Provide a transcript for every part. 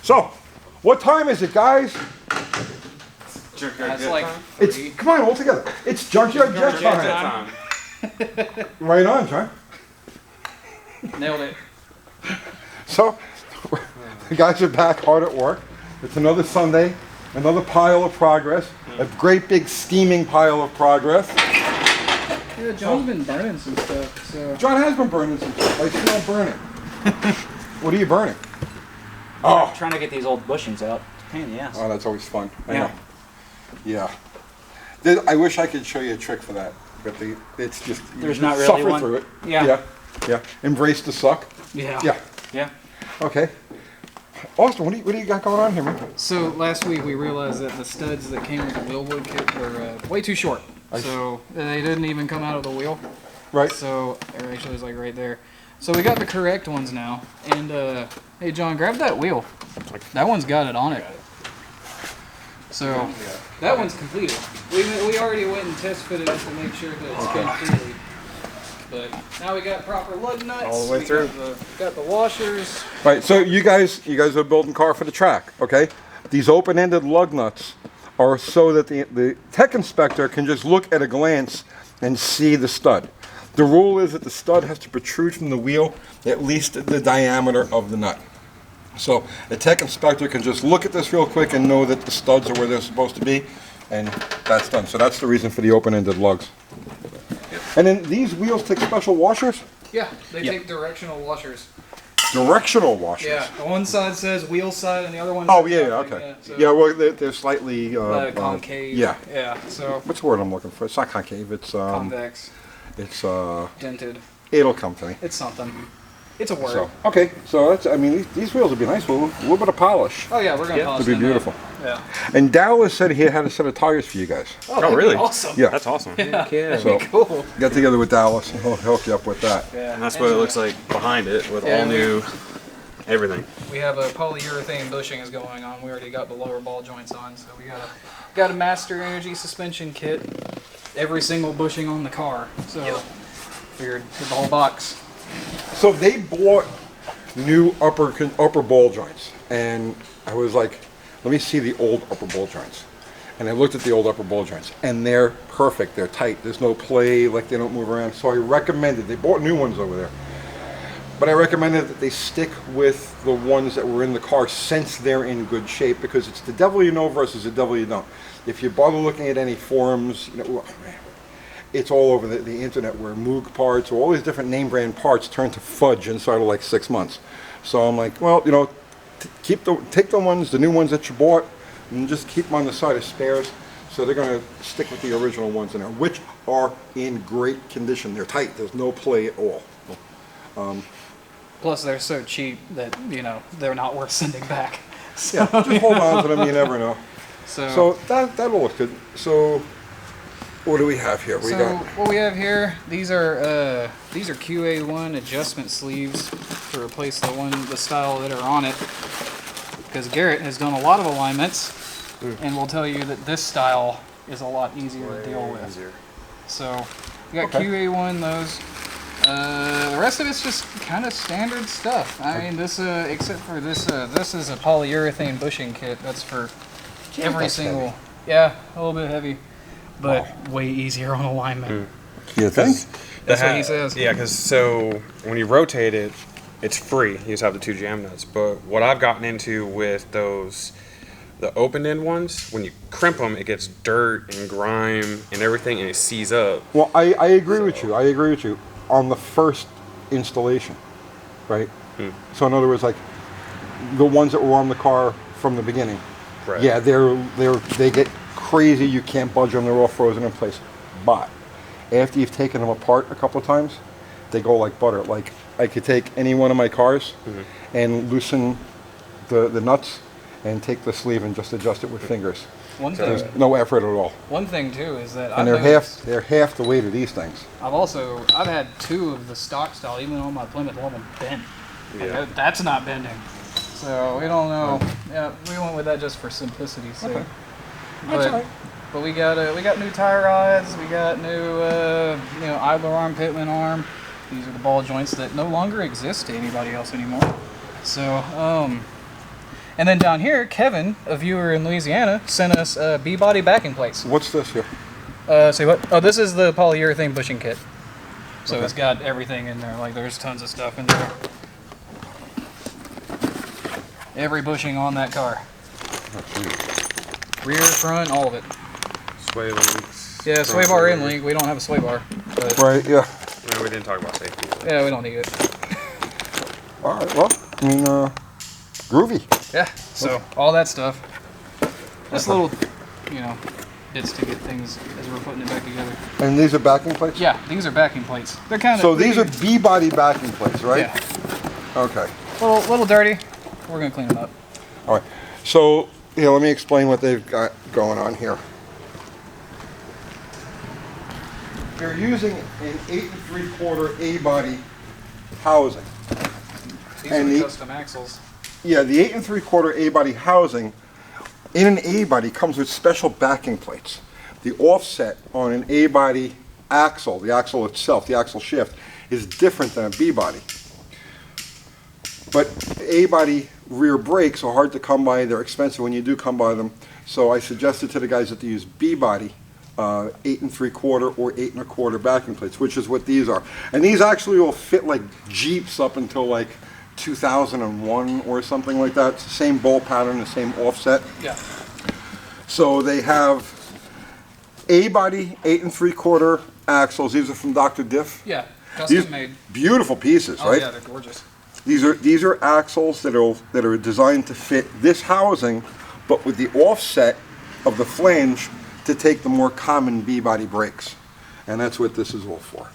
So, what time is it, guys? Junkyard jet like time? It's come on, all together. It's Junkyard jet time. Right on, John. Nailed it. So, the guys are back hard at work. It's another Sunday, another pile of progress, a great big steaming pile of progress. Yeah, John's been burning some stuff, so... John has been burning some stuff. I smell burning. What are you burning? Oh, Trying to get these old bushings out. It's a pain in the ass. oh, that's always fun. I Yeah. know. Yeah. I wish I could show you a trick for that, but it's just you There's just not really suffer one. through it. Yeah. Yeah. Yeah. Embrace the suck. Yeah. Yeah. Yeah. Okay. Austin, what do you got going on here, man? So last week we realized that the studs that came with the wheelwood kit were way too short. So they didn't even come out of the wheel. Right. So it actually was like right there. So we got the correct ones now. And hey John, grab that wheel. That one's got it on it. So that one's completed. We already went and test fitted it to make sure that it's completed. But now we got proper lug nuts. All the way through. Got the washers. Right. So you guys are building car for the track, okay? These open-ended lug nuts are so that the tech inspector can just look at a glance and see the stud. The rule is that the stud has to protrude from the wheel at least the diameter of the nut. So the tech inspector can just look at this real quick and know that the studs are where they're supposed to be, and that's done. So that's the reason for the open-ended lugs. And then these wheels take special washers? Yeah, they take directional washers. Directional washers? Yeah, one side says wheel side and the other one Oh, says yeah, nothing. okay. So Yeah, well, they're slightly... concave. yeah. Yeah, so What's the word I'm looking for? It's not concave, it's... convex, It's... dented. It'll come to me. It's something. It's a word. So, okay, so that's... I mean, these wheels would be nice with a little bit of polish. Oh yeah, we're gonna polish It'd be them up. beautiful. Yeah. And Dallas said he had a set of tires for you guys. Oh, that'd be really? Awesome. Yeah. That's awesome. Yeah. So, Cool. get together with Dallas and he'll hook you up with that. Yeah. And that's what it looks like behind it with Yeah, all new everything. We have a polyurethane bushing is going on. We already got the lower ball joints on, so we got a Master Energy suspension kit. Every single bushing on the car. So figured get the whole box. So they bought new upper ball joints, and I was like, let me see the old upper ball joints. And I looked at the old upper ball joints, and they're perfect. They're tight. There's no play, like they don't move around. So I recommended, they bought new ones over there, but I recommended that they stick with the ones that were in the car since they're in good shape, because it's the devil you know versus the devil you don't. If you bother looking at any forums, you know, it's all over the internet where Moog parts or all these different name brand parts turn to fudge inside of like 6 months. So I'm like, well, you know, take the new ones that you bought and just keep them on the side as spares. So they're going to stick with the original ones in there, which are in great condition. They're tight. There's no play at all. Plus, they're so cheap that they're not worth sending back. So, Yeah, just hold on to them. You never know. So that'll look good. So what do we have here? What we have here, these are QA1 adjustment sleeves to replace the style that are on it. Because Garrett has done a lot of alignments, and will tell you that this style is a lot easier to deal with. So we got QA1 those. The rest of it's just kind of standard stuff. I mean, this except for this is a polyurethane bushing kit. That's for every single. heavy. Yeah, a little bit heavy, but way easier on alignment. You think? That's what he says. Yeah, because so when you rotate it, it's free. You just have the 2 jam nuts. But what I've gotten into with those, the open end ones, when you crimp them, it gets dirt and grime and everything, and it sees up. Well, I agree with you. I agree with you on the first installation, right? So in other words, like the ones that were on the car from the beginning, Right. yeah, they get crazy. You can't budge them. They're all frozen in place. But after you've taken them apart a couple of times, they go like butter. Like I could take any one of my cars and loosen the nuts and take the sleeve and just adjust it with fingers. One There's thing, no effort at all. one thing too is that And they're half the weight of these things. I've had 2 of the stock style, even on my Plymouth one bent. Yeah. Like, that's not bending. So we don't know. Yeah, we went with that just for simplicity's sake. Okay. That's all right. But we got new tire rods. We got new idler arm, pitman arm. These are the ball joints that no longer exist to anybody else anymore. So And then down here, Kevin, a viewer in Louisiana, sent us B-body backing plates. What's this here? Say what? Oh, this is the polyurethane bushing kit. So Okay. it's got everything in there. Like there's tons of stuff in there. Every bushing on that car. Rear, front, all of it. Sway links. Yeah, sway bar in link. We don't have a sway bar. But Right, yeah. No, we didn't talk about safety. yeah, we don't need it. All right, well, I mean, groovy. Yeah, so all that stuff. Just little, you know, bits to get things as we're putting it back together. And these are backing plates? Yeah, these are backing plates. They're kind of So these are B-body backing plates, right? Yeah, Okay. little dirty. We're gonna clean them up. All right. So, yeah, let me explain what they've got going on here. They're using an 8 3/4 A-body housing. These And are the- custom axles. Yeah, the 8 3/4 A-body housing in an A-body comes with special backing plates. The offset on an A-body axle, the axle itself, the axle shift, is different than a B-body. But A-body rear brakes are hard to come by. They're expensive when you do come by them. So I suggested to the guys that they use B-body 8 3/4 or 8 1/4 backing plates, which is what these are. And these actually will fit like Jeeps up until like 2001 or something like that. It's the same bolt pattern, the same offset. Yeah. So they have A-body 8 3/4 axles. These are from Dr. Diff. Yeah, These custom made. beautiful pieces, Oh right? yeah, they're gorgeous. These are axles that are designed to fit this housing, but with the offset of the flange to take the more common B-body brakes, and that's what this is all for.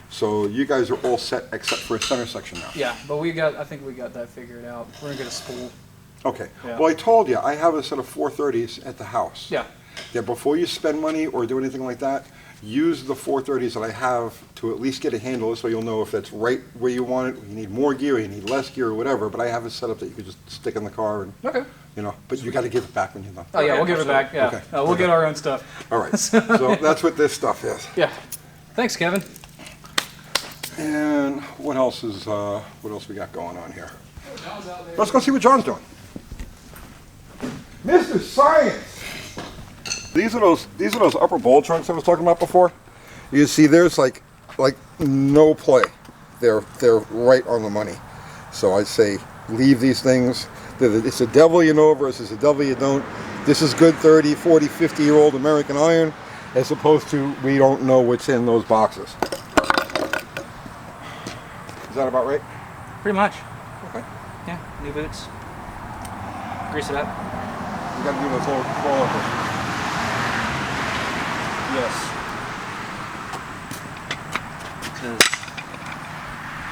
So you guys are all set except for a center section now. Yeah, but I think we got that figured out. We're gonna get a spool. Okay. Yeah. Well, I told you I have a set of 430s at the house. Yeah. Yeah. Before you spend money or do anything like that, use the 430s that I have to at least get a handle, so you'll know if that's right where you want it. You need more gear, you need less gear, or whatever. But I have a setup that you could just stick in the car and, Okay. you know. But you got to give it back when you're done. Oh yeah, we'll give it back. Yeah, Okay. we'll Okay. get our own stuff. All right. So that's what this stuff is. Yeah. Thanks, Kevin. And what else we got going on here? Let's go see what John's doing. Mr. Science. These are those upper bowl trunks I was talking about before. You see, there's like no play. They're right on the money. So I say leave these things. It's a devil you know versus a devil you don't. This is good 30, 40, 50-year-old American iron, as opposed to we don't know what's in those boxes. Is that about right? Pretty much. Okay. Yeah. New boots. Grease it up. You got to do those little roll-uppers. Yes. Because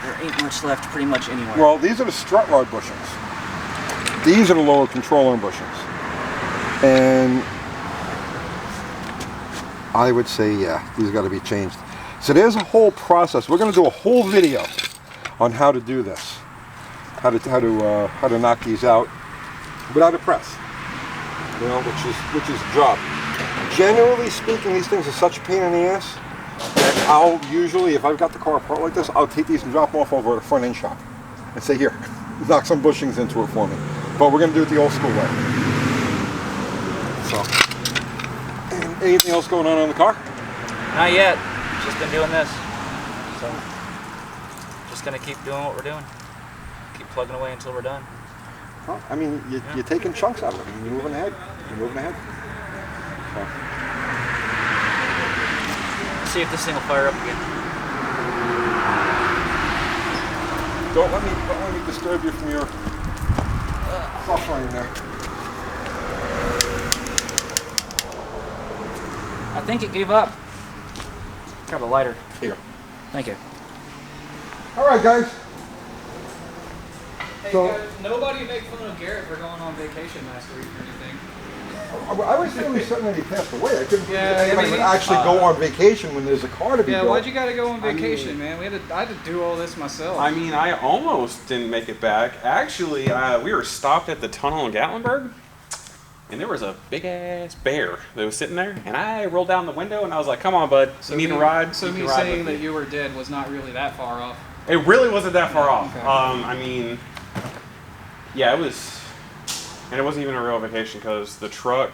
there ain't much left pretty much anywhere. Well, these are the strut rod bushings. These are the lower control arm bushings. And I would say, yeah, these got to be changed. So there's a whole process. We're going to do a whole video on how to do this, how to knock these out without a press. You know, which is a job. Generally speaking, these things are such a pain in the ass that I'll usually, if I've got the car apart like this, I'll take these and drop them off over at a front end shop and say, here, knock some bushings into it for me. But we're going to do it the old school way. So, and anything else going on the car? Not yet. Just been doing this. So, just gonna keep doing what we're doing. Keep plugging away until we're done. Well, I mean, you're taking chunks out of it. And you're moving ahead. You're moving ahead. So. See if this thing will fire up again. Don't let me disturb you from your suffering there. I think it gave up. Grab a lighter. Here. Thank you. All right, guys. Hey, So- guys, nobody make fun of Garrett for going on vacation last week or anything. I was really certain that he passed away. I couldn't believe Yeah, anybody I mean, would actually go on vacation when there's a car to be Yeah, built. why'd you gotta go on vacation, man? I had to do all this myself. I mean, I almost didn't make it back. Actually, we were stopped at the tunnel in Gatlinburg, and there was a big-ass bear that was sitting there, and I rolled down the window, and I was like, come on, bud, you need a ride? So You me can ride saying with that me." you were dead was not really that far off. It really wasn't that far off. Okay. I mean, yeah, it was And it wasn't even a real vacation because the truck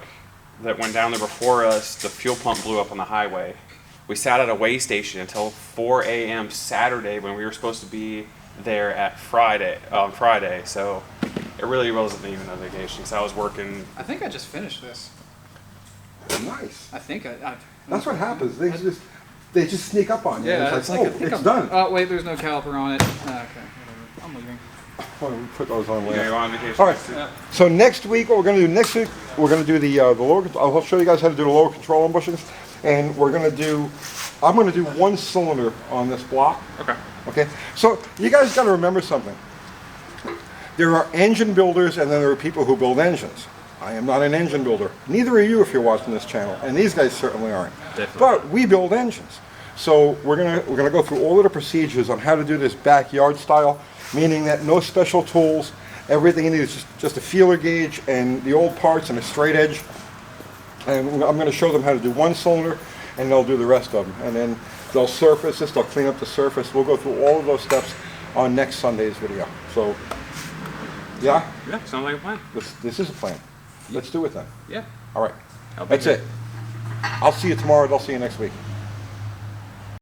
that went down there before us, the fuel pump blew up on the highway. We sat at a weigh station until 4 a.m. Saturday when we were supposed to be there at on Friday. So it really wasn't even a vacation because I was working. I think I just finished this. Nice. I think I That's what happens. They just sneak up on you. Yeah, It's like, oh, it's done. Oh wait, there's no caliper on it. Okay, whatever. I'm leaving. Oh, we put those on Yeah, later. go on vacation. All right. Yeah. So next week, what we're going to do next week, we're going to do the lower. I'll show you guys how to do the lower control arm bushings, and we're going to do. I'm going to do one cylinder on this block. Okay. Okay. So you guys got to remember something. There are engine builders, and then there are people who build engines. I am not an engine builder. Neither are you if you're watching this channel, and these guys certainly aren't. Definitely. But we build engines. So we're gonna go through all of the procedures on how to do this backyard style, meaning that no special tools. Everything you need is just a feeler gauge and the old parts and a straight edge. And I'm going to show them how to do one cylinder, and they'll do the rest of them. And then they'll surface this, they'll clean up the surface. We'll go through all of those steps on next Sunday's video. So, yeah, Yeah, sounds like a plan. this is a plan. Let's do it then. Yeah. All right, I'll be that's here. it. I'll see you tomorrow. They'll see you next week.